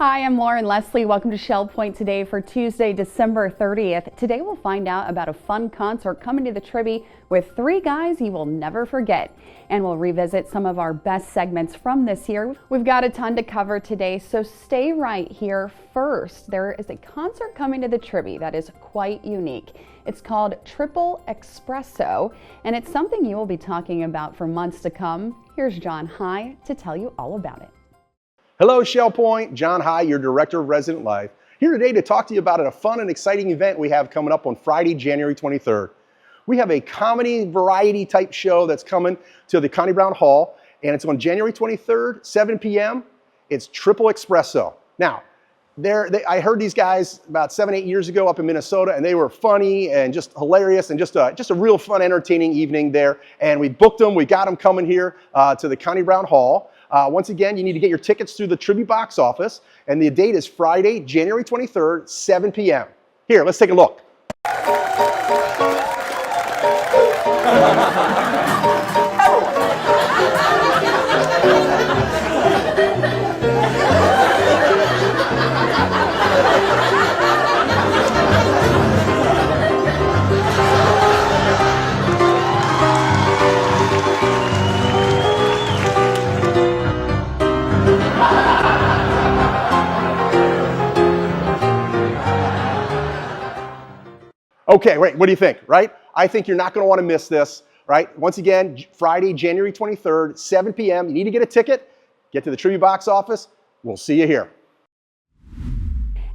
Hi, I'm Lauren Leslie. Welcome to Shell Point today for Tuesday, December 30th. Today we'll find out about a fun concert coming to the Tribby with three guys you will never forget. And we'll revisit some of our best segments from this year. We've got a ton to cover today, so stay right here. First, there is a concert coming to the Tribby that is quite unique. It's called Triple Espresso, and it's something you will be talking about for months to come. Here's John High to tell you all about it. Hello, Shell Point. John High, your Director of Resident Life, here today to talk to you about a fun and exciting event we have coming up on Friday, January 23rd. We have a comedy variety type show that's coming to the Connie Brown Hall, and it's on January 23rd, 7 p.m. It's Triple Espresso. Now, I heard these guys about 7-8 years ago up in Minnesota, and they were funny and just hilarious and just a real fun, entertaining evening there. And we booked them. We got them coming here to the Connie Brown Hall. Once again, you need to get your tickets through the Tribby box office, and the date is Friday, January 23rd, 7 p.m. Here, let's take a look. Okay, wait, what do you think, right? I think you're not going to want to miss this, right? Once again, Friday, January 23rd, 7 p.m. You need to get a ticket. Get to the Tribby box office. We'll see you here.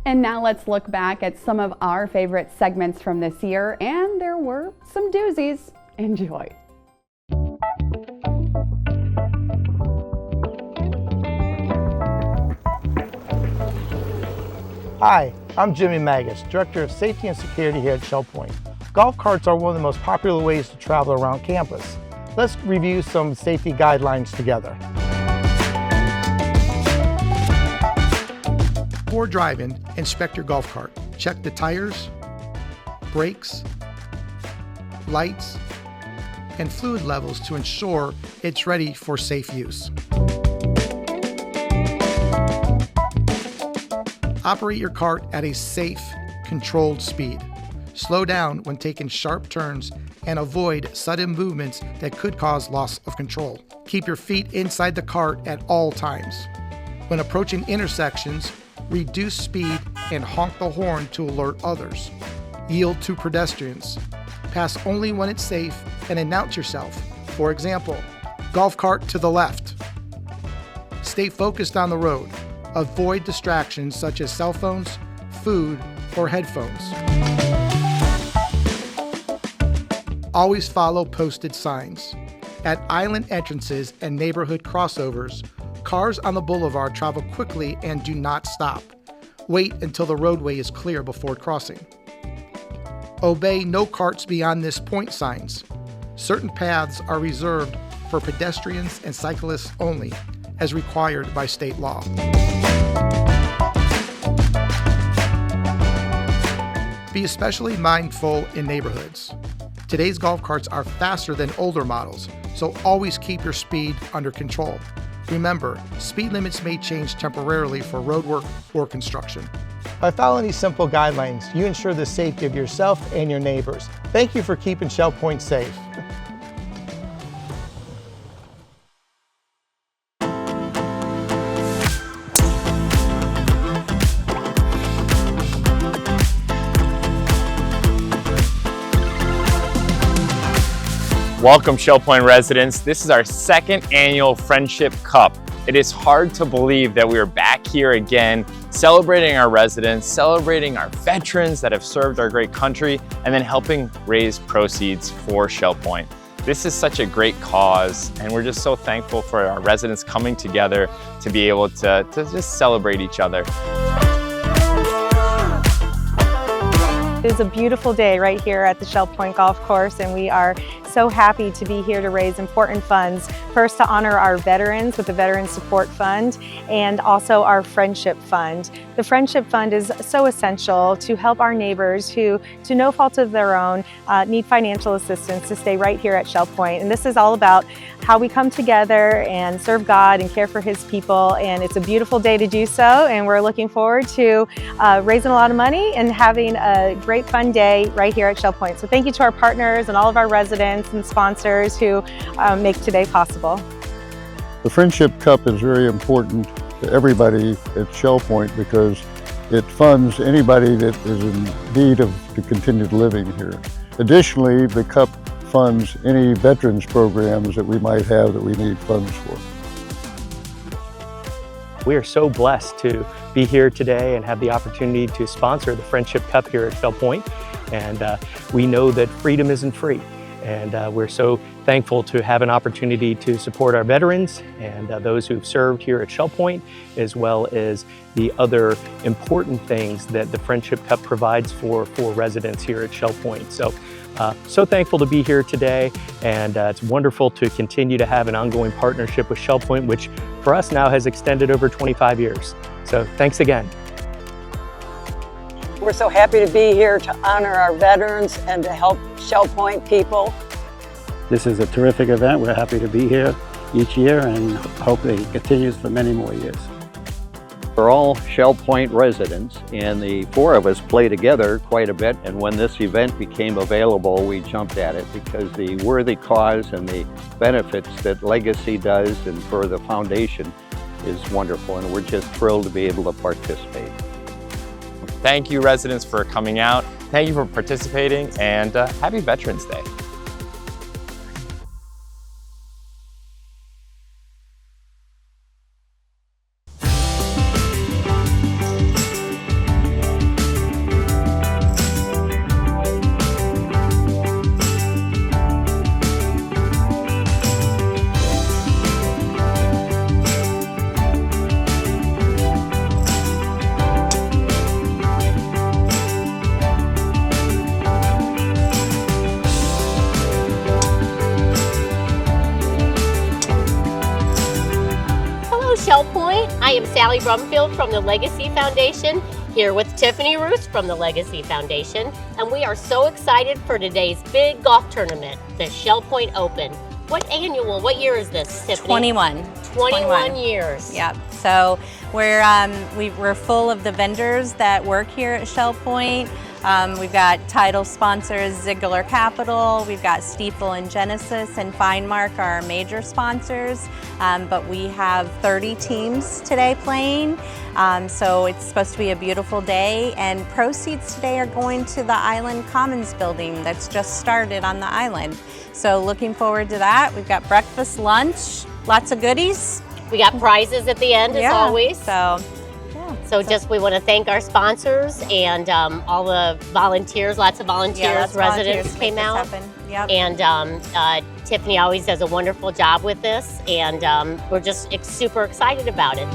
And now let's look back at some of our favorite segments from this year, and there were some doozies. Enjoy. Hi, I'm Jimmy Magus, Director of Safety and Security here at Shell Point. Golf carts are one of the most popular ways to travel around campus. Let's review some safety guidelines together. Before driving, inspect your golf cart. Check the tires, brakes, lights, and fluid levels to ensure it's ready for safe use. Operate your cart at a safe, controlled speed. Slow down when taking sharp turns and avoid sudden movements that could cause loss of control. Keep your feet inside the cart at all times. When approaching intersections, reduce speed and honk the horn to alert others. Yield to pedestrians. Pass only when it's safe and announce yourself. For example, golf cart to the left. Stay focused on the road. Avoid distractions such as cell phones, food, or headphones. Always follow posted signs. At island entrances and neighborhood crossovers, cars on the boulevard travel quickly and do not stop. Wait until the roadway is clear before crossing. Obey no carts beyond this point signs. Certain paths are reserved for pedestrians and cyclists only, as required by state law. Be especially mindful in neighborhoods. Today's golf carts are faster than older models, so always keep your speed under control. Remember, speed limits may change temporarily for roadwork or construction. By following these simple guidelines, you ensure the safety of yourself and your neighbors. Thank you for keeping Shell Point safe. Welcome, Shell Point residents. This is our second annual Friendship Cup. It is hard to believe that we are back here again, celebrating our residents, celebrating our veterans that have served our great country, and then helping raise proceeds for Shell Point. This is such a great cause, and we're just so thankful for our residents coming together to be able to just celebrate each other. It is a beautiful day right here at the Shell Point Golf Course, and we are so happy to be here to raise important funds. First, to honor our veterans with the Veteran Support Fund and also our Friendship Fund. The Friendship Fund is so essential to help our neighbors who, to no fault of their own, need financial assistance to stay right here at Shell Point. And this is all about how we come together and serve God and care for His people. And it's a beautiful day to do so. And we're looking forward to raising a lot of money and having a great fun day right here at Shell Point. So thank you to our partners and all of our residents and sponsors who make today possible. The Friendship Cup is very important to everybody at Shell Point because it funds anybody that is in need of to continue living here. Additionally, the Cup funds any veterans programs that we might have that we need funds for. We are so blessed to be here today and have the opportunity to sponsor the Friendship Cup here at Shell Point. And we know that freedom isn't free. And we're so thankful to have an opportunity to support our veterans and those who've served here at Shell Point, as well as the other important things that the Friendship Cup provides for residents here at Shell Point. So thankful to be here today, and it's wonderful to continue to have an ongoing partnership with Shell Point, which for us now has extended over 25 years. So thanks again. We're so happy to be here to honor our veterans and to help Shell Point people. This is a terrific event. We're happy to be here each year and hope it continues for many more years. We're all Shell Point residents, and the four of us play together quite a bit, and when this event became available, we jumped at it because the worthy cause and the benefits that Legacy does and for the foundation is wonderful, and we're just thrilled to be able to participate. Thank you, residents, for coming out. Thank you for participating, and happy Veterans Day. Shell Point. I am Sally Brumfield from the Legacy Foundation, here with Tiffany Roos from the Legacy Foundation, and we are so excited for today's big golf tournament, the Shell Point Open. What year is this, Tiffany? 21 years. Yep. So we're full of the vendors that work here at Shell Point. We've got title sponsors Ziegler Capital, we've got Stiefel and Genesis, and FineMark are our major sponsors. But we have 30 teams today playing, so it's supposed to be a beautiful day, and proceeds today are going to the Island Commons building that's just started on the island. So looking forward to that. We've got breakfast, lunch, lots of goodies. We got prizes at the end, as always. So we want to thank our sponsors and all the volunteers, lots of volunteers, residents came out. Yep. And Tiffany always does a wonderful job with this, and we're just super excited about it.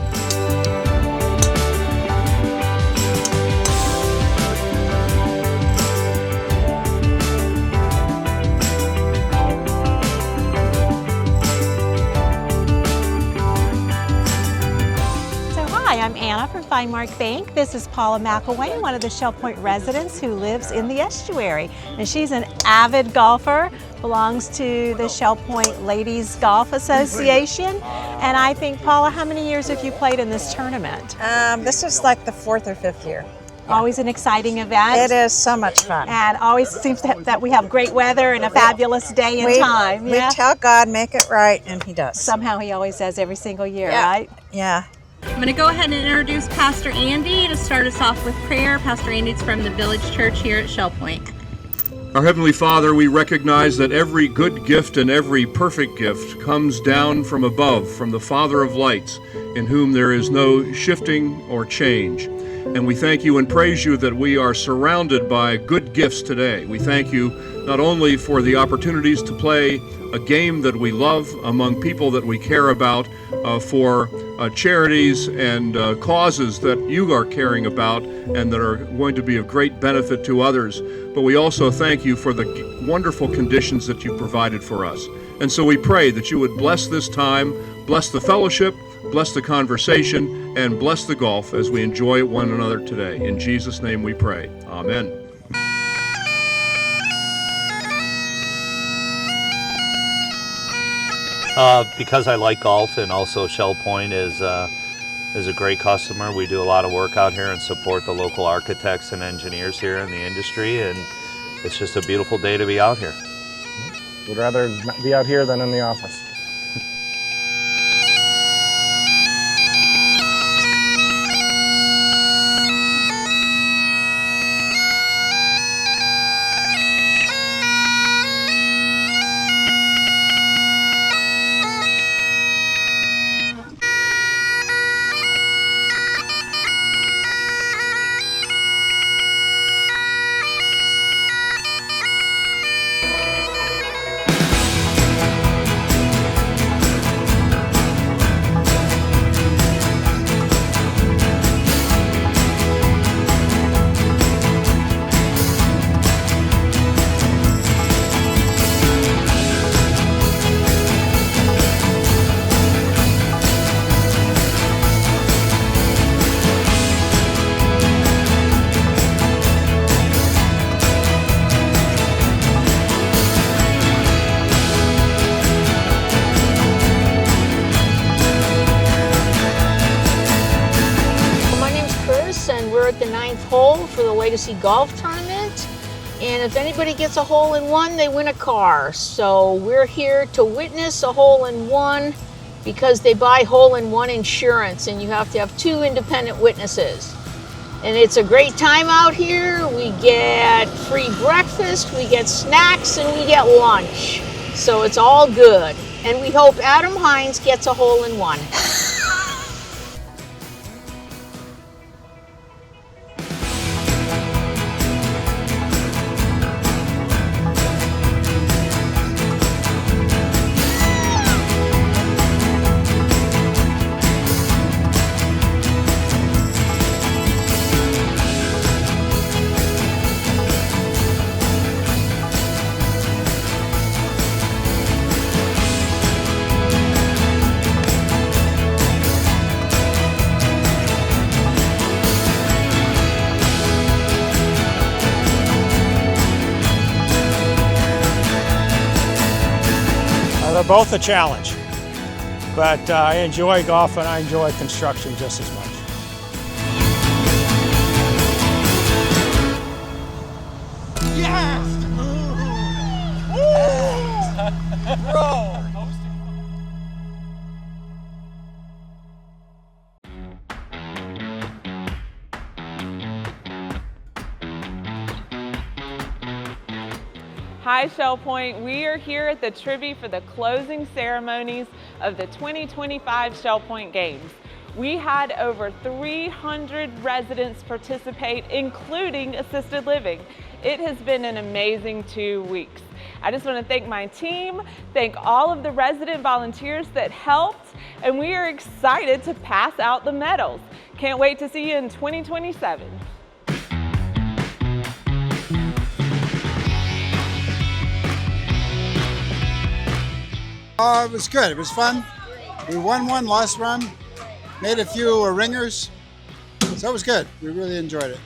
I'm Anna from FineMark Bank. This is Paula McElwain, one of the Shell Point residents who lives in the estuary. And she's an avid golfer, belongs to the Shell Point Ladies Golf Association. And I think, Paula, how many years have you played in this tournament? This is like the 4th or 5th year. Always an exciting event. It is so much fun. And always seems that we have great weather and a fabulous day and time. We tell God, make it right, and He does. Somehow He always does every single year, right? Yeah. I'm going to go ahead and introduce Pastor Andy to start us off with prayer. Pastor Andy's from the Village Church here at Shell Point. Our Heavenly Father, we recognize that every good gift and every perfect gift comes down from above, from the Father of lights, in whom there is no shifting or change. And we thank you and praise you that we are surrounded by good gifts today. We thank you not only for the opportunities to play a game that we love among people that we care about, for charities and causes that you are caring about and that are going to be of great benefit to others. But we also thank you for the wonderful conditions that you provided for us. And so we pray that you would bless this time, bless the fellowship, bless the conversation, and bless the golf as we enjoy one another today. In Jesus' name we pray. Amen. Because I like golf, and also Shell Point is a great customer. We do a lot of work out here and support the local architects and engineers here in the industry, and it's just a beautiful day to be out here. Would rather be out here than in the office. The 9th hole for the Legacy Golf Tournament, and if anybody gets a hole-in-one, they win a car. So we're here to witness a hole-in-one because they buy hole-in-one insurance, and you have to have 2 independent witnesses. And it's a great time out here. We get free breakfast, we get snacks, and we get lunch. So it's all good. And we hope Adam Hines gets a hole-in-one. They're both a challenge, but I enjoy golf and I enjoy construction just as much. Yes! Bro! Hi Shell Point, we are here at the Tribby for the closing ceremonies of the 2025 Shell Point Games. We had over 300 residents participate, including assisted living. It has been an amazing 2 weeks. I just want to thank my team, thank all of the resident volunteers that helped, and we are excited to pass out the medals. Can't wait to see you in 2027. It was good. It was fun. We won one, lost one, made a few ringers. So it was good. We really enjoyed it.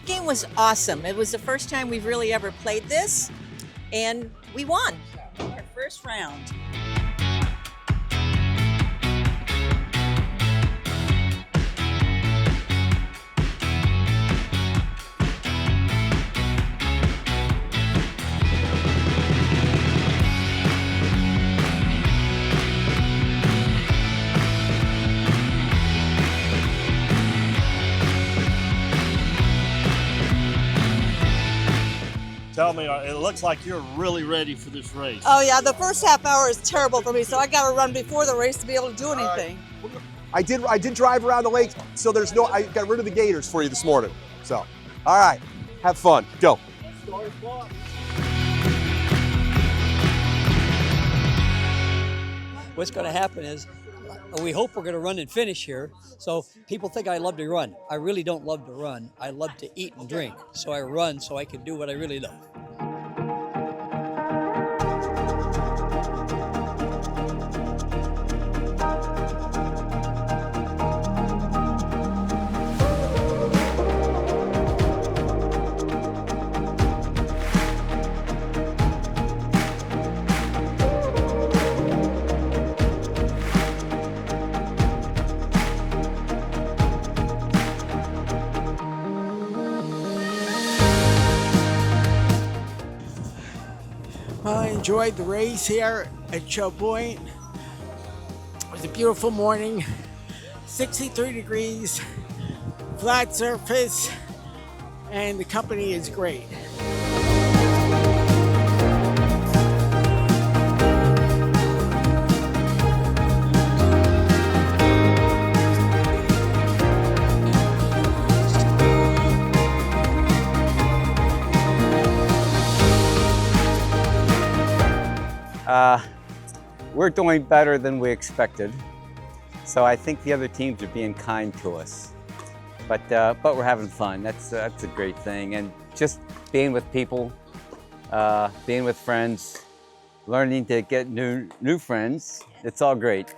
The game was awesome. It was the first time we've really ever played this, and we won our first round. Tell me, it looks like you're really ready for this race. Oh yeah, the first half hour is terrible for me, so I got to run before the race to be able to do anything. I did drive around the lake, so I got rid of the gators for you this morning. So, all right, have fun. Go. What's going to happen is we hope we're going to run and finish here. So people think I love to run. I really don't love to run. I love to eat and drink. So I run so I can do what I really love. Well, I enjoyed the race here at Shell Point. It was a beautiful morning, 63 degrees, flat surface, and the company is great. We're doing better than we expected, so I think the other teams are being kind to us. But we're having fun. That's a great thing, and just being with people, being with friends, learning to get new friends. It's all great.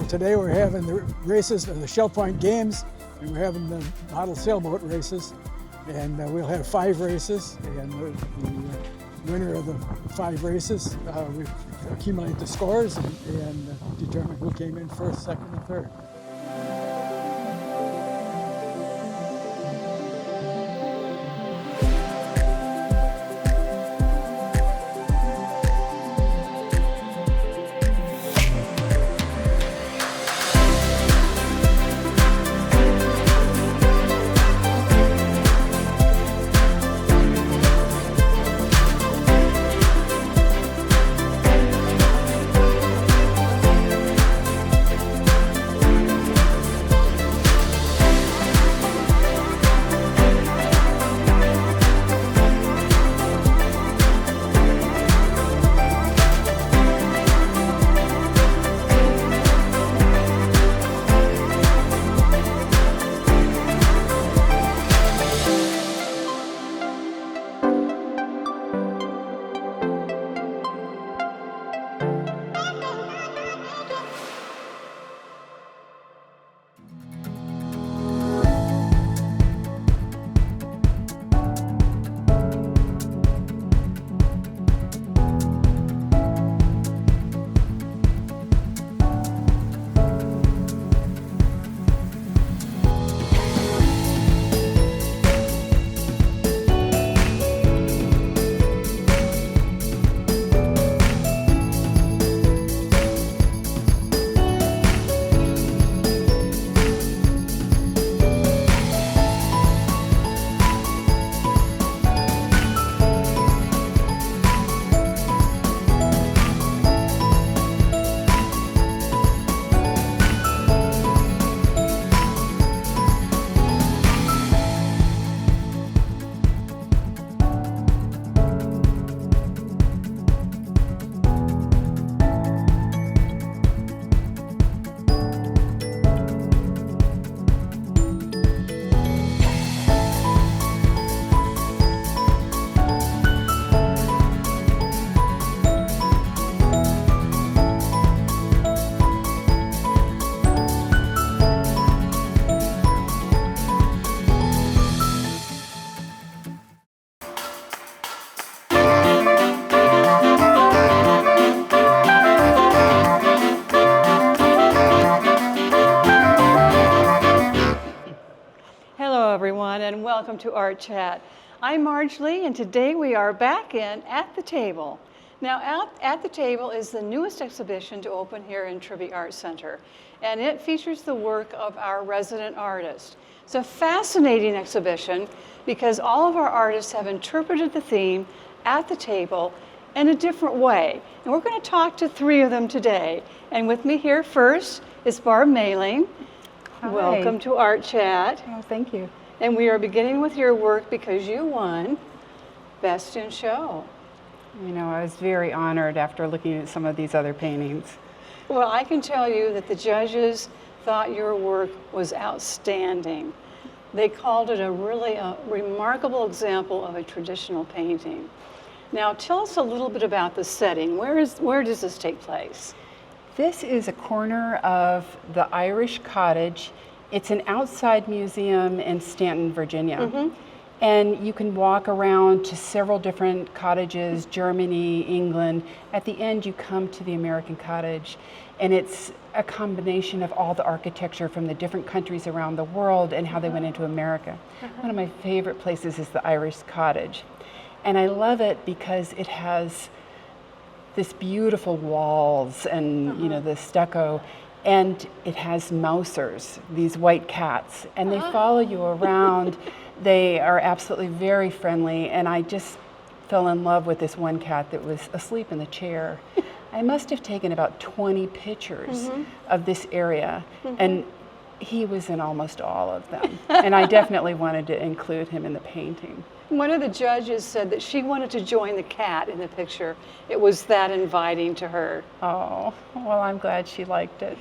Today we're having the races of the Shell Point Games, and we're having the model sailboat races, and we'll have 5 races, and the winner of the 5 races, we accumulate the scores and determine who came in first, second, and third. welcome to Art Chat. I'm Marge Lee, and today we are back in At the Table. Now, At the Table is the newest exhibition to open here in Trivy Art Center, and it features the work of our resident artists. It's a fascinating exhibition because all of our artists have interpreted the theme At the Table in a different way. And we're going to talk to 3 of them today. And with me here first is Barb Mayling. Hi. Welcome to Art Chat. Oh, thank you. And we are beginning with your work because you won Best in Show. You know, I was very honored after looking at some of these other paintings. Well, I can tell you that the judges thought your work was outstanding. They called it a really remarkable example of a traditional painting. Now, tell us a little bit about the setting. Where does this take place? This is a corner of the Irish Cottage. It's an outside museum in Stanton, Virginia. Mm-hmm. And you can walk around to several different cottages, Germany, England. At the end, you come to the American Cottage, and it's a combination of all the architecture from the different countries around the world and how they went into America. One of my favorite places is the Irish Cottage. And I love it because it has this beautiful walls and you know, the stucco, and it has mousers, these white cats, and they follow you around. They are absolutely very friendly, and I just fell in love with this one cat that was asleep in the chair. I must have taken about 20 pictures of this area, and he was in almost all of them. And I definitely wanted to include him in the painting. One of the judges said that she wanted to join the cat in the picture. It was that inviting to her. Oh, well, I'm glad she liked it.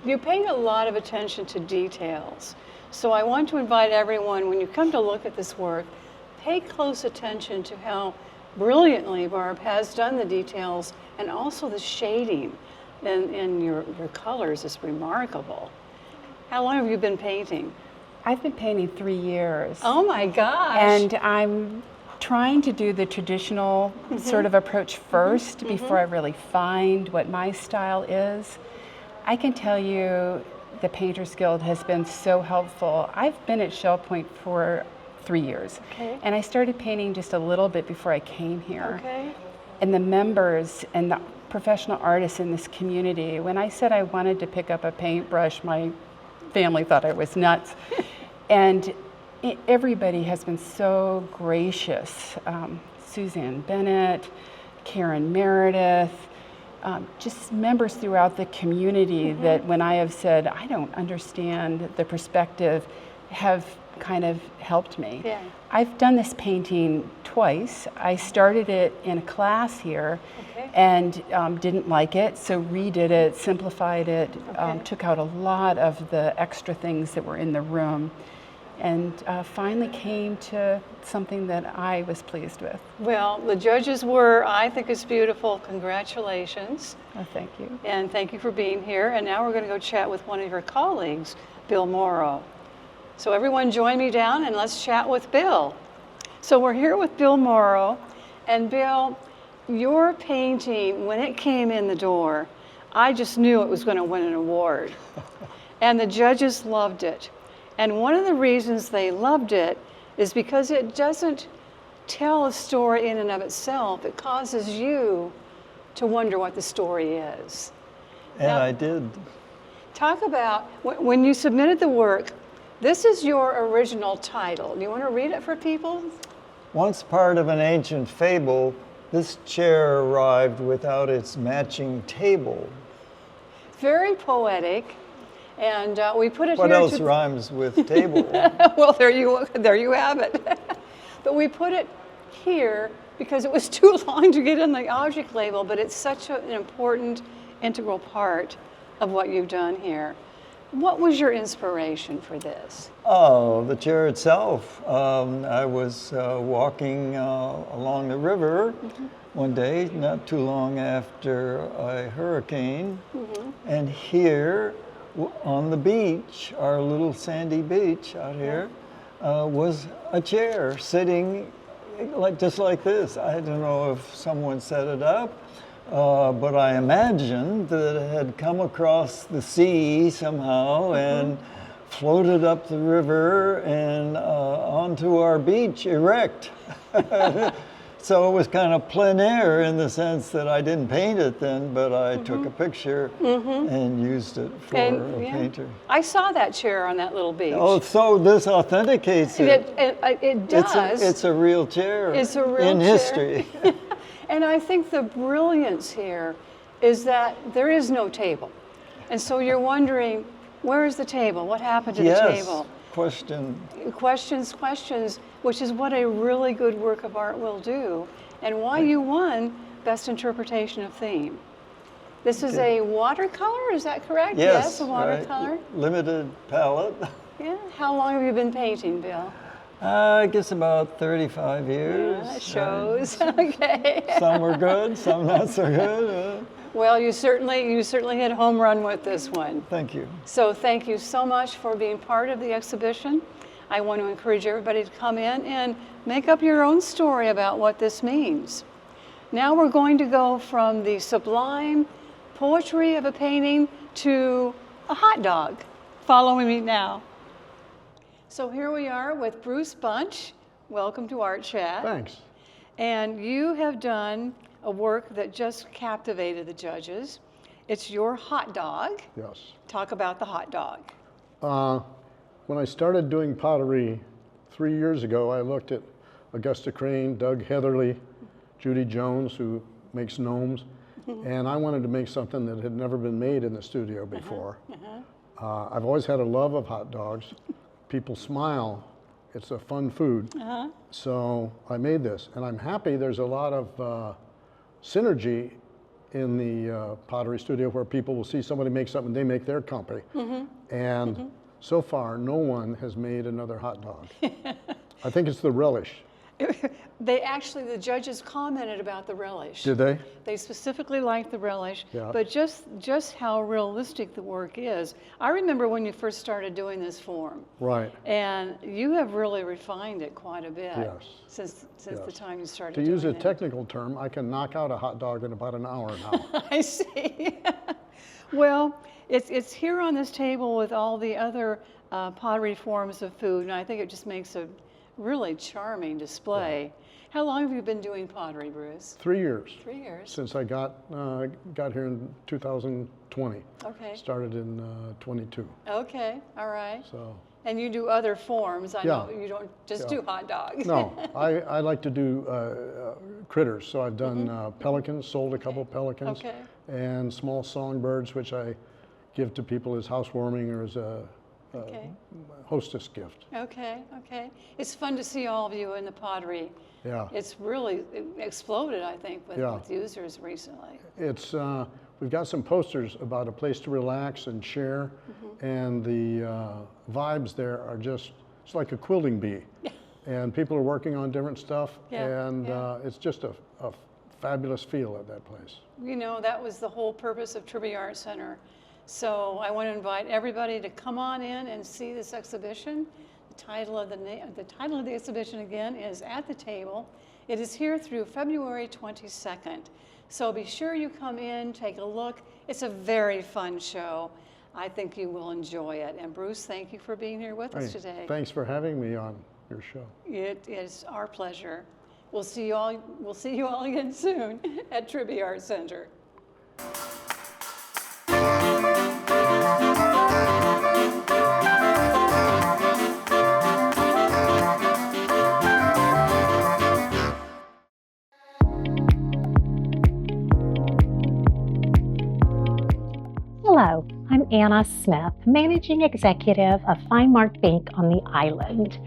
You paid a lot of attention to details. So I want to invite everyone, when you come to look at this work, pay close attention to how brilliantly Barb has done the details, and also the shading in your colors is remarkable. How long have you been painting? I've been painting 3 years. Oh my gosh. And I'm trying to do the traditional sort of approach first before I really find what my style is. I can tell you the Painters Guild has been so helpful. I've been at Shell Point for 3 years. Okay. And I started painting just a little bit before I came here. Okay. And the members and the professional artists in this community, when I said I wanted to pick up a paintbrush, my family thought I was nuts. And everybody has been so gracious. Suzanne Bennett, Karen Meredith, just members throughout the community that when I have said, I don't understand the perspective, have kind of helped me. Yeah. I've done this painting twice. I started it in a class here and didn't like it, so redid it, simplified it, took out a lot of the extra things that were in the room, and finally came to something that I was pleased with. Well, the judges were. I think it's beautiful. Congratulations. Oh, thank you. And thank you for being here. And now we're going to go chat with one of your colleagues, Bill Morrow. So everyone join me down and let's chat with Bill. So we're here with Bill Morrow. And Bill, your painting, when it came in the door, I just knew it was going to win an award. And the judges loved it. And one of the reasons they loved it is because it doesn't tell a story in and of itself. It causes you to wonder what the story is. And now, I did. Talk about, when you submitted the work, this is your original title. Do you want to read it for people? Once part of an ancient fable, this chair arrived without its matching table. Very poetic. And we put it what here. What else rhymes with table? Well, there you have it. But we put it here because it was too long to get in the object label, but it's such an important, integral part of what you've done here. What was your inspiration for this? Oh, the chair itself. I was walking along the river one day, not too long after a hurricane, and here on the beach, our little sandy beach out here, was a chair sitting just like this. I don't know if someone set it up, but I imagined that it had come across the sea somehow and floated up the river and onto our beach erect. So it was kind of plein air in the sense that I didn't paint it then, but I took a picture and used it for a painter. I saw that chair on that little beach. Oh, so this authenticates it. It does. It's a real chair. It's a real in chair. history. And I think the brilliance here is that there is no table. And so you're wondering, where is the table? What happened to the table? Questions, which is what a really good work of art will do, and why you won Best Interpretation of Theme. This is a watercolor, is that correct? Yes, a watercolor. Right. Limited palette. Yeah. How long have you been painting, Bill? I guess about 35 years. Yeah, it shows. Okay. Some were good, some not so good. Well, you certainly hit home run with this one. Thank you. So thank you so much for being part of the exhibition. I want to encourage everybody to come in and make up your own story about what this means. Now we're going to go from the sublime poetry of a painting to a hot dog. Follow me now. So here we are with Bruce Bunch. Welcome to Art Chat. Thanks. And you have done a work that just captivated the judges. It's your hot dog. Yes. Talk about the hot dog. When I started doing pottery 3 years ago, I looked at Augusta Crane, Doug Heatherly, Judy Jones, who makes gnomes, and I wanted to make something that had never been made in the studio before. I've always had a love of hot dogs. People smile. It's a fun food. So I made this, and I'm happy there's a lot of synergy in the pottery studio where people will see somebody make something, they make their company. And so far, no one has made another hot dog. I think it's the relish. The judges commented about the relish. Did they? They specifically liked the relish, Yeah. but just how realistic the work is. I remember when you first started doing this form. Right. And you have really refined it quite a bit since Yes. the time you started To doing use a it. technical term, I can knock out a hot dog in about an hour now. I see. Well, it's here on this table with all the other pottery forms of food, and I think it just makes a really charming display. How long have you been doing pottery, Bruce? 3 years. 3 years. Since I got here in 2020. Okay. Started in 22. Okay, all right. So. And you do other forms. I know you don't just Yeah. do hot dogs. No, I like to do critters. So I've done pelicans, sold a couple pelicans, and small songbirds, which I give to people as housewarming or as a hostess gift. Okay. It's fun to see all of you in the pottery. Yeah. It's really exploded, I think, with users recently. It's we've got some posters about a place to relax and share, and the vibes there are just, it's like a quilting bee. And people are working on different stuff, and it's just a fabulous feel at that place. You know, that was the whole purpose of Trivia Art Center. So I want to invite everybody to come on in and see this exhibition. The title of the exhibition again is At the Table. It is here through February 22nd. So be sure you come in, take a look. It's a very fun show. I think you will enjoy it. And Bruce, thank you for being here with us today. Thanks for having me on your show. It is our pleasure. We'll see you all again soon at Trivia Art Center. Hello, I'm Anna Smith, Managing Executive of Fine Mark Bank on the island.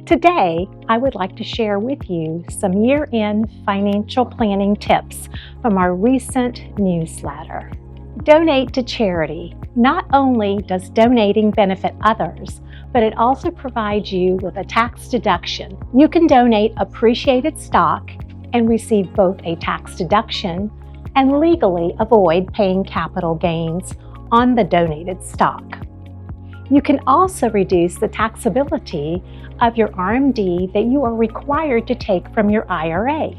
Today, I would like to share with you some year-end financial planning tips from our recent newsletter. Donate to charity. Not only does donating benefit others, but it also provides you with a tax deduction. You can donate appreciated stock and receive both a tax deduction and legally avoid paying capital gains on the donated stock. You can also reduce the taxability of your RMD that you are required to take from your IRA.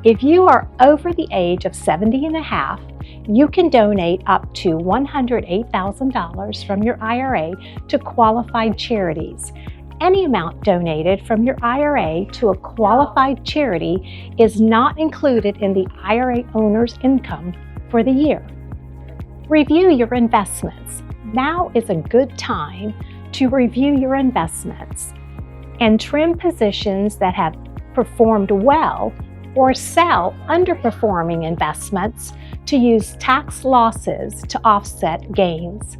If you are over the age of 70 and a half, you can donate up to $108,000 from your IRA to qualified charities. Any amount donated from your IRA to a qualified charity is not included in the IRA owner's income for the year. Review your investments. Now is a good time to review your investments and trim positions that have performed well or sell underperforming investments to use tax losses to offset gains.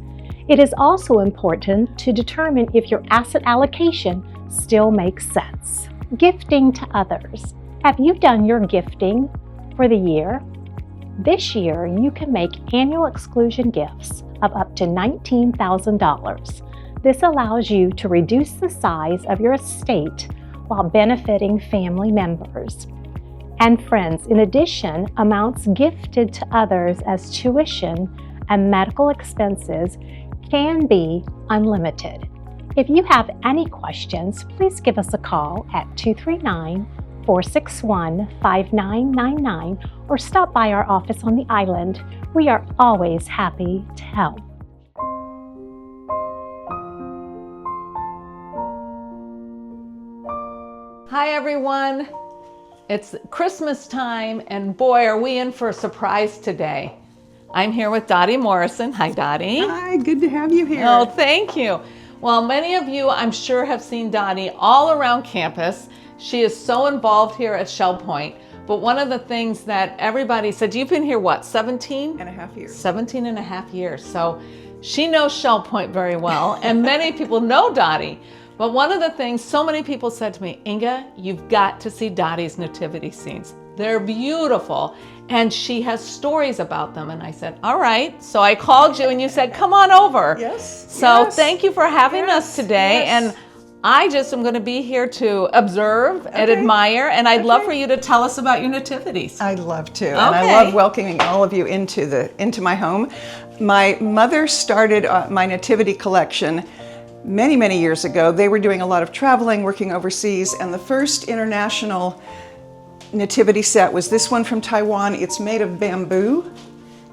It is also important to determine if your asset allocation still makes sense. Gifting to others. Have you done your gifting for the year? This year, you can make annual exclusion gifts of up to $19,000. This allows you to reduce the size of your estate while benefiting family members and friends. In addition, amounts gifted to others as tuition and medical expenses can be unlimited. If you have any questions, please give us a call at 239-461-5999 or stop by our office on the island. We are always happy to help. Hi everyone, it's Christmas time and boy are we in for a surprise today. I'm here with Dottie Morrison. Hi Dottie. Hi, good to have you here. Oh, thank you. Well, many of you I'm sure have seen Dottie all around campus. She is so involved here at Shell Point, but one of the things that everybody said, you've been here what, 17 and a half years. 17 and a half years. So she knows Shell Point very well and many people know Dottie. But one of the things so many people said to me, Inga, you've got to see Dottie's nativity scenes. They're beautiful. And she has stories about them. And I said, all right. So I called you and you said, come on over. Yes. So yes. Thank you for having us today. Yes. And I just am going to be here to observe and admire. And I'd love for you to tell us about your nativities. I'd love to. And I love welcoming all of you into my home. My mother started my nativity collection many, many years ago. They were doing a lot of traveling, working overseas, and the first international nativity set was this one from Taiwan. It's made of bamboo.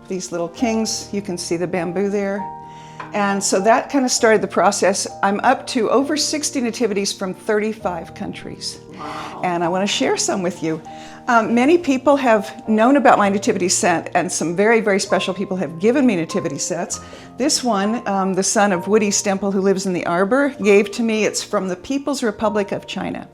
These little kings, you can see the bamboo there. And so that kind of started the process. I'm up to over 60 nativities from 35 countries. Wow. And I want to share some with you. Many people have known about my nativity set, and some very, very special people have given me nativity sets. This one, the son of Woody Stemple, who lives in the Arbor, gave to me. It's from the People's Republic of China.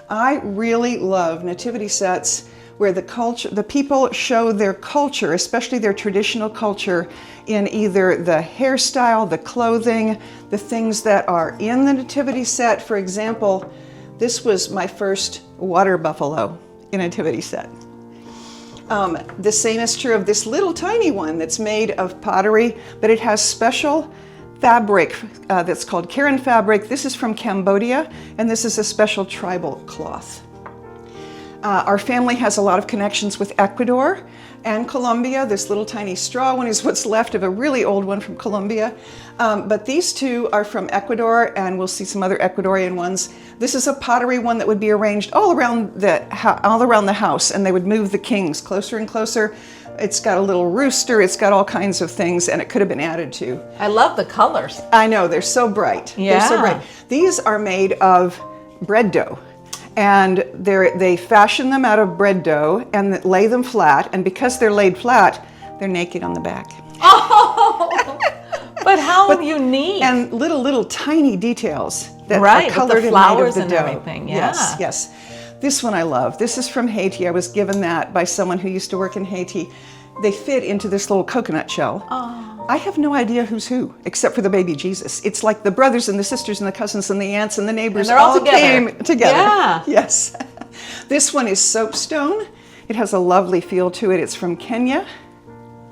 I really love nativity sets where the people show their culture, especially their traditional culture, in either the hairstyle, the clothing, the things that are in the nativity set. For example, this was my first water buffalo in a nativity set. The same is true of this little tiny one that's made of pottery, but it has special fabric that's called Karen fabric. This is from Cambodia, and this is a special tribal cloth. Our family has a lot of connections with Ecuador and Colombia. This little tiny straw one is what's left of a really old one from Colombia. But these two are from Ecuador, and we'll see some other Ecuadorian ones. This is a pottery one that would be arranged all around the house, and they would move the kings closer and closer. It's got a little rooster, it's got all kinds of things, and it could have been added to. I love the colors. I know, they're so bright. Yeah. They're so bright. These are made of bread dough. And they fashion them out of bread dough and lay them flat. And because they're laid flat, they're naked on the back. Oh, but how unique. And little tiny details that right, are colored with the and made of flowers the and dough. everything. Yeah. Yes, yes. This one I love. This is from Haiti. I was given that by someone who used to work in Haiti. They fit into this little coconut shell. Oh. I have no idea who's who, except for the baby Jesus. It's like the brothers and the sisters and the cousins and the aunts and the neighbors and all came together. Yeah. Yes. This one is soapstone. It has a lovely feel to it. It's from Kenya.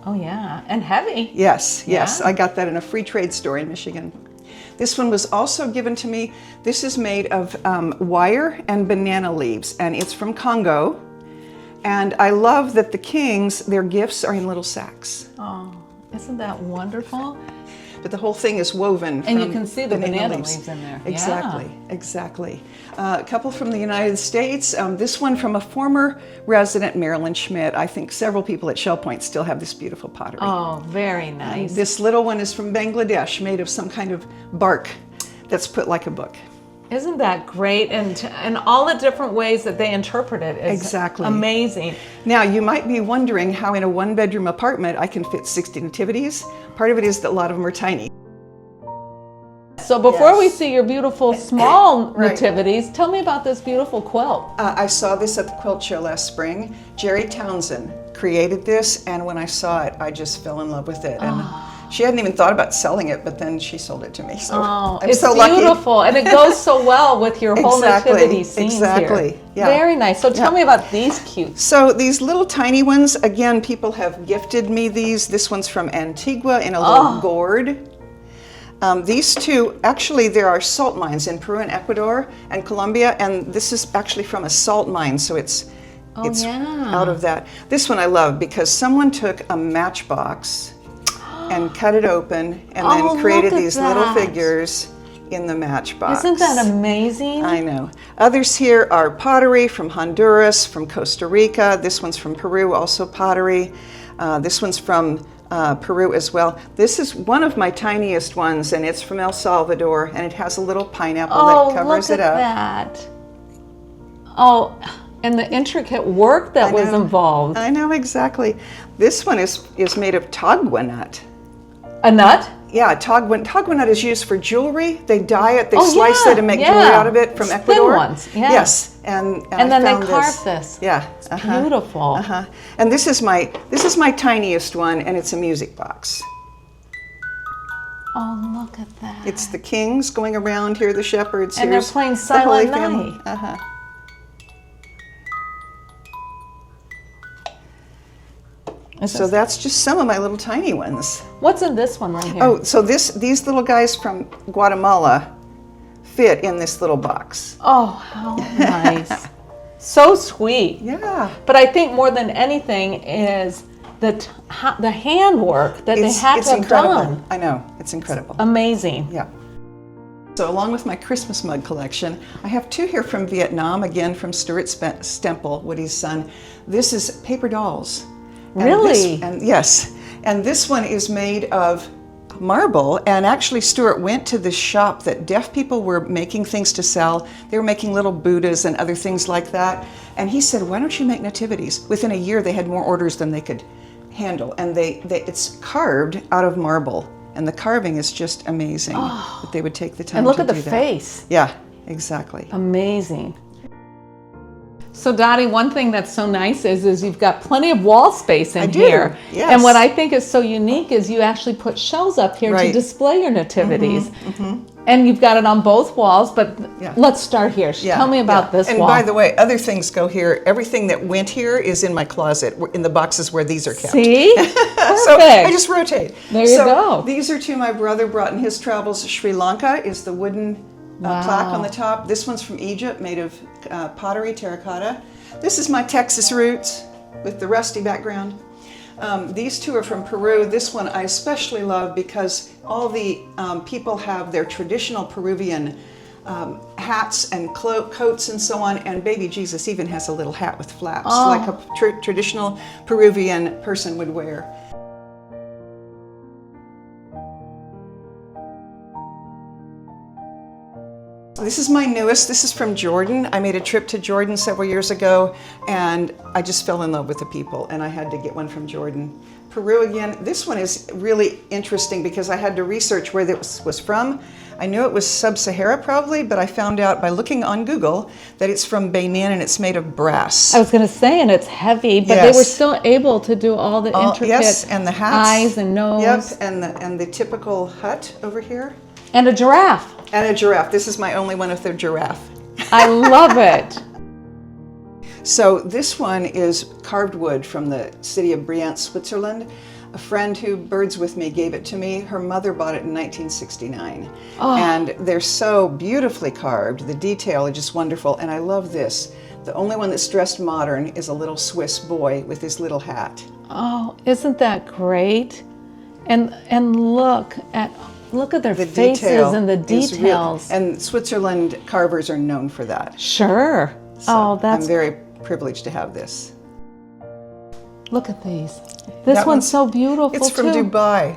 Oh yeah, and heavy. Yes, yes. Yeah. I got that in a free trade store in Michigan. This one was also given to me. This is made of wire and banana leaves, and it's from Congo. And I love that the kings, their gifts are in little sacks. Oh. Isn't that wonderful? but the whole thing is woven. And you from can see the banana leaves in there. Exactly, Yeah. exactly. A couple from the United States. This one from a former resident, Marilyn Schmidt. I think several people at Shell Point still have this beautiful pottery. Oh, very nice. This little one is from Bangladesh, made of some kind of bark that's put like a book. Isn't that great? And all the different ways that they interpret it is exactly amazing. Now, you might be wondering how in a one-bedroom apartment I can fit 60 nativities. Part of it is that a lot of them are tiny. So before we see your beautiful small nativities, tell me about this beautiful quilt. I saw this at the quilt show last spring. Jerry Townsend created this, and when I saw it, I just fell in love with it. And she hadn't even thought about selling it, but then she sold it to me. So I'm it's so lucky. beautiful, and it goes so well with your whole nativity scenes exactly. here. Yeah. Very nice. So tell me about these cute. So these little tiny ones, again, people have gifted me these. This one's from Antigua in a little gourd. These two, actually, there are salt mines in Peru and Ecuador and Colombia, and this is actually from a salt mine, so it's out of that. This one I love because someone took a matchbox and cut it open and then created these little figures in the matchbox. Isn't that amazing? I know. Others here are pottery from Honduras, from Costa Rica. This one's from Peru, also pottery. This one's from Peru as well. This is one of my tiniest ones, and it's from El Salvador, and it has a little pineapple that covers it up. That. Oh, and the intricate work that was involved. I know, exactly. This one is made of tagua nut. A nut? Yeah, tagua nut is used for jewelry. They dye it, they slice it and make jewelry out of it from Ecuador. Thin ones, yeah. Yes, and then I they carve this. Yeah, it's beautiful. And this is my tiniest one, and it's a music box. Oh, look at that! It's the kings going around here, the shepherds. And they're playing Silent Night. So that's just some of my little tiny ones. What's in this one right here? Oh, so these little guys from Guatemala fit in this little box. Oh, how nice. So sweet. Yeah. But I think more than anything is the handwork that they had to have done. I know, it's incredible. Amazing. Yeah. So along with my Christmas mug collection, I have two here from Vietnam, again from Stuart Stemple, Woody's son. This is paper dolls. Really? Yes. And this one is made of marble, and actually Stuart went to this shop that deaf people were making things to sell. They were making little Buddhas and other things like that. And he said, why don't you make nativities? Within a year they had more orders than they could handle. And it's carved out of marble. And the carving is just amazing that they would take the time to do that. And look at the face. Yeah, exactly. Amazing. So Dottie, one thing that's so nice is you've got plenty of wall space in here. Yes. And what I think is so unique is you actually put shelves up here to display your nativities. And you've got it on both walls, but let's start here. Tell me about this and wall. And by the way, other things go here. Everything that went here is in my closet, in the boxes where these are kept. See? Perfect. So I just rotate. There you go. These are two my brother brought in his travels. Sri Lanka is the wooden plaque on the top. This one's from Egypt, made of pottery, terracotta. This is my Texas roots with the rusty background. These two are from Peru. This one I especially love because all the people have their traditional Peruvian hats and coats and so on, and baby Jesus even has a little hat with flaps, like a traditional Peruvian person would wear. This is my newest. This is from Jordan. I made a trip to Jordan several years ago, and I just fell in love with the people, and I had to get one from Jordan. Peru again. This one is really interesting because I had to research where this was from. I knew it was sub-Sahara probably, but I found out by looking on Google that it's from Benin and it's made of brass. I was going to say, and it's heavy, but they were still able to do all the intricate and the hats, eyes and nose. Yep, and the typical hut over here. And a giraffe. And a giraffe. This is my only one with a giraffe. I love it. So this one is carved wood from the city of Briant, Switzerland. A friend who birds with me gave it to me. Her mother bought it in 1969. And they're so beautifully carved. The detail is just wonderful. And I love this. The only one that's dressed modern is a little Swiss boy with his little hat. Oh, isn't that great? And look at Look at their The faces detail and the is real. details. And Switzerland carvers are known for that. Sure. So I'm very privileged to have this. Look at these. This That one's so beautiful It's from too. Dubai.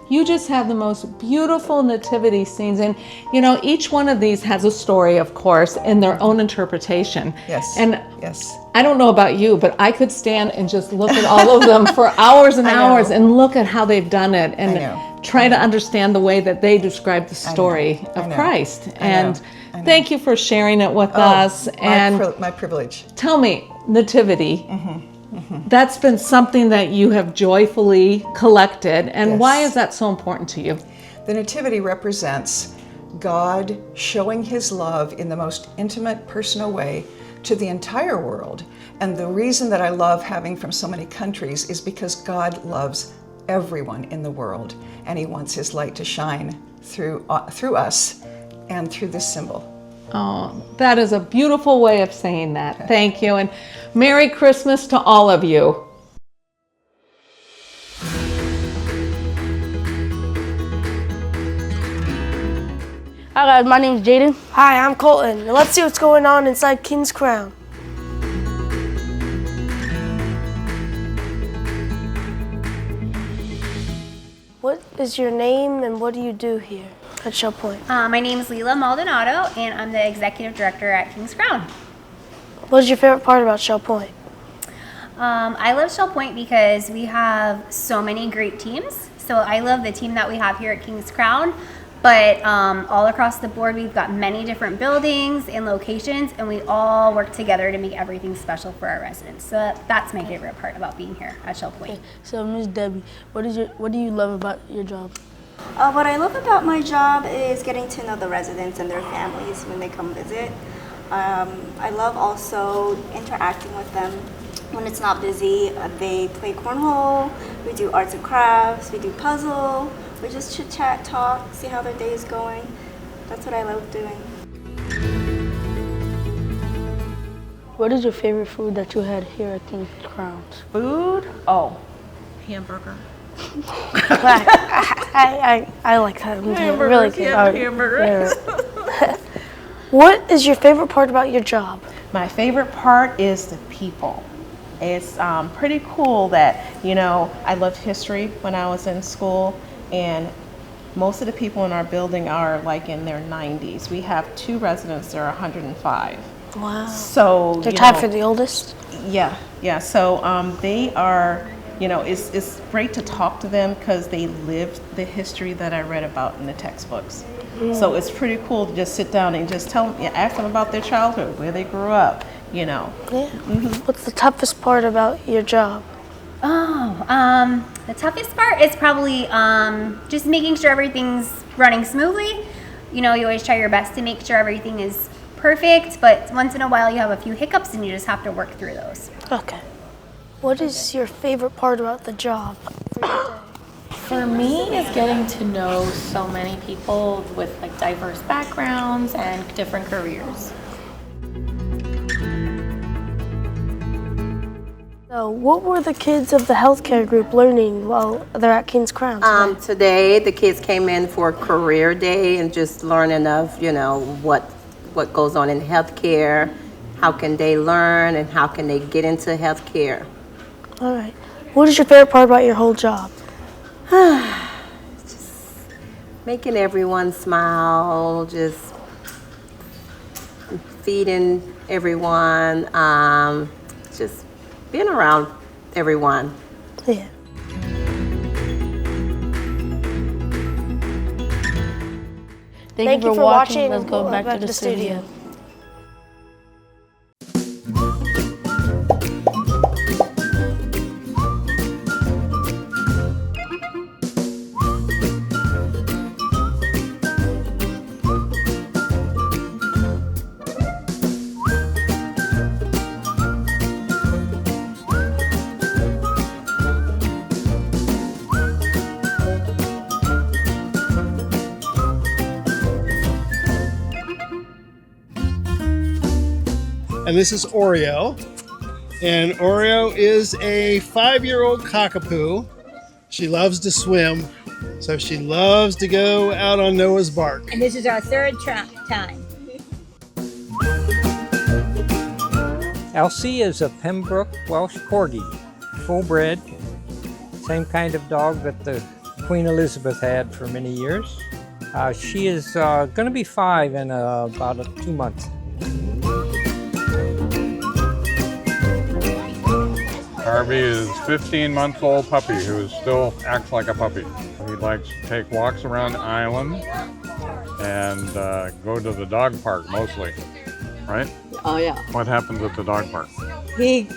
You just have the most beautiful nativity scenes, and you know, each one of these has a story, of course, in their own interpretation. Yes. And yes. I don't know about you, but I could stand and just look at all of them for hours and I know. hours and look at how they've done it I and know. try to understand the way that they describe the story I of know. Christ. I know. And I know. thank you for sharing it with Oh, us. And my privilege. tell me, nativity. That's been something that you have joyfully collected, and Yes. why is that so important to you? The Nativity represents God showing his love in the most intimate, personal way to the entire world. And the reason that I love having from so many countries is because God loves everyone in the world, and he wants his light to shine through us and through this symbol. Oh, that is a beautiful way of saying that. Thank you, and Merry Christmas to all of you. Hi guys, my name's Jaden. Hi, I'm Colton. And let's see what's going on inside King's Crown. What is your name and what do you do here at Shell Point? My name is Leila Maldonado, and I'm the Executive Director at King's Crown. What is your favorite part about Shell Point? I love Shell Point because we have so many great teams. So I love the team that we have here at King's Crown, but all across the board, we've got many different buildings and locations, and we all work together to make everything special for our residents. So that's my favorite part about being here at Shell Point. Okay. So Ms. Debbie, what do you love about your job? What I love about my job is getting to know the residents and their families when they come visit. I love also interacting with them when it's not busy. They play cornhole, we do arts and crafts, we do puzzle, we just chit chat, talk, see how their day is going. That's what I love doing. What is your favorite food that you had here at King's Crown? Food? Oh, hamburger. I like that. Hamburgers, Really good. yeah, hamburgers. Yeah. What is your favorite part about your job? My favorite part is the people. It's pretty cool that, you know, I loved history when I was in school, and most of the people in our building are like in their 90s. We have 2 residents that are 105. Wow. So They're tied for the oldest? Yeah. So they are, you know, it's great to talk to them because they lived the history that I read about in the textbooks. So it's pretty cool to just sit down and just ask them about their childhood, where they grew up, you know. Yeah. What's the toughest part about your job? The toughest part is probably just making sure everything's running smoothly. You know, you always try your best to make sure everything is perfect, but once in a while you have a few hiccups and you just have to work through those. Okay. What is your favorite part about the job? For me, is getting to know so many people with like diverse backgrounds and different careers. So, what were the kids of the healthcare group learning while they're at King's Crown today? Today, the kids came in for career day and just learning of, you know, what goes on in healthcare, how can they learn, and how can they get into healthcare. All right. What is your favorite part about your whole job? Just making everyone smile, just feeding everyone, just being around everyone. Yeah. Thank you for watching. Let's go back to the studio. And this is Oreo. And Oreo is a 5-year-old cockapoo. She loves to swim. So she loves to go out on Noah's Bark. And this is our third time. Elsie is a Pembroke Welsh Corgi, full bred, same kind of dog that the Queen Elizabeth had for many years. She is going to be 5 in about 2 months. Harvey is 15-month-old puppy who still acts like a puppy. He likes to take walks around the island and go to the dog park mostly, right? Oh yeah. What happens at the dog park? He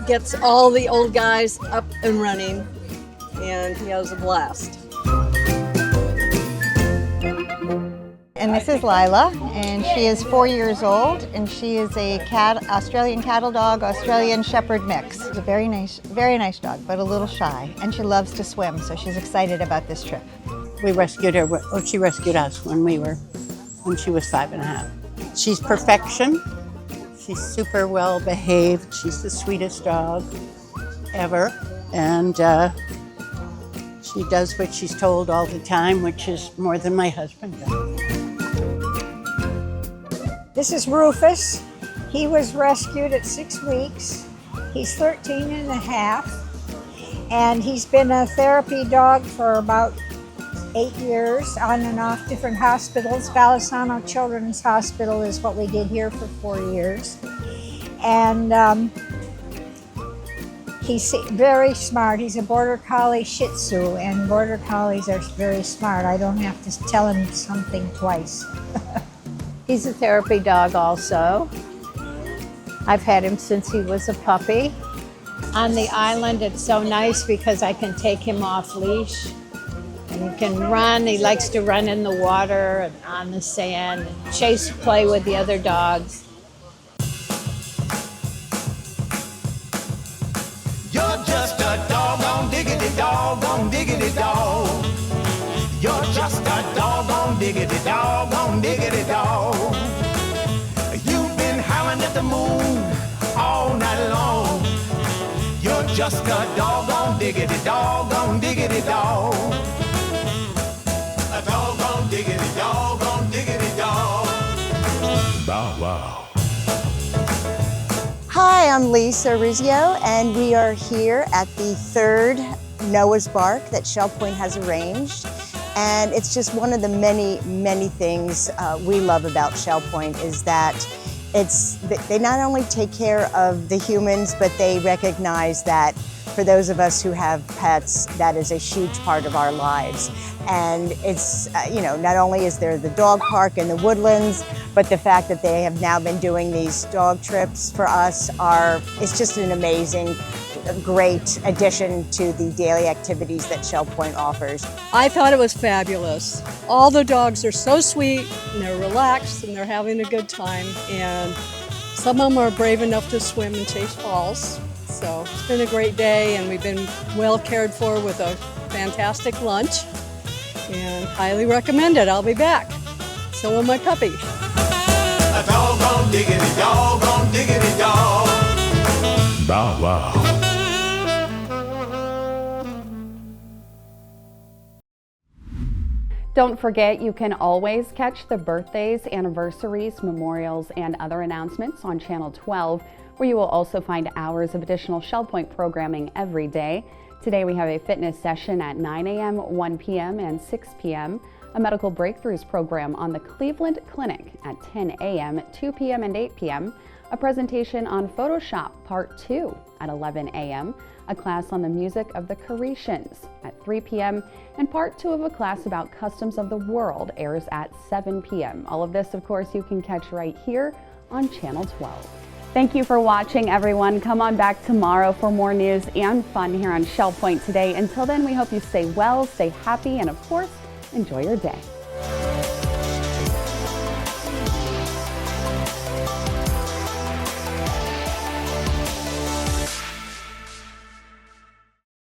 gets all the old guys up and running, and he has a blast. And this is Lila, and she is 4 years old, and she is a Australian cattle dog, Australian Shepherd mix. She's a very nice dog, but a little shy, and she loves to swim, so she's excited about this trip. We rescued her, or she rescued us when she was 5.5. She's perfection. She's super well behaved. She's the sweetest dog ever, and she does what she's told all the time, which is more than my husband does. This is Rufus. He was rescued at 6 weeks. He's 13 and a half, and he's been a therapy dog for about 8 years, on and off different hospitals. Golisano Children's Hospital is what we did here for 4 years. And he's very smart. He's a Border Collie Shih Tzu, and Border Collies are very smart. I don't have to tell him something twice. He's a therapy dog also. I've had him since he was a puppy. On the island, it's so nice because I can take him off leash. And he can run. He likes to run in the water and on the sand, and chase play with the other dogs. You're just a doggone diggity dog. You're just a doggone diggity dog. You've been howling at the moon all night long. You're just a doggone diggity dog. A doggone diggity dog. Bow wow. Hi, I'm Lisa Rizzio, and we are here at the third Noah's Bark that Shell Point has arranged. And it's just one of the many, many things we love about Shell Point is that they not only take care of the humans, but they recognize that for those of us who have pets, that is a huge part of our lives. And it's, not only is there the dog park and the woodlands, but the fact that they have now been doing these dog trips for us it's just an amazing, great addition to the daily activities that Shell Point offers. I thought it was fabulous. All the dogs are so sweet, and they're relaxed, and they're having a good time. And some of them are brave enough to swim and chase balls. So it's been a great day, and we've been well cared for with a fantastic lunch. And highly recommend it. I'll be back. So will my puppy. A doggone diggity dog. Bow wow. Don't forget, you can always catch the birthdays, anniversaries, memorials, and other announcements on Channel 12, where you will also find hours of additional Shell Point programming every day. Today we have a fitness session at 9 a.m., 1 p.m., and 6 p.m., a medical breakthroughs program on the Cleveland Clinic at 10 a.m., 2 p.m., and 8 p.m., a presentation on Photoshop Part 2 at 11 a.m., a class on the music of the Caretians at 3 p.m., and Part 2 of a class about customs of the world airs at 7 p.m. All of this, of course, you can catch right here on Channel 12. Thank you for watching, everyone. Come on back tomorrow for more news and fun here on Shell Point Today. Until then, we hope you stay well, stay happy, and of course, enjoy your day.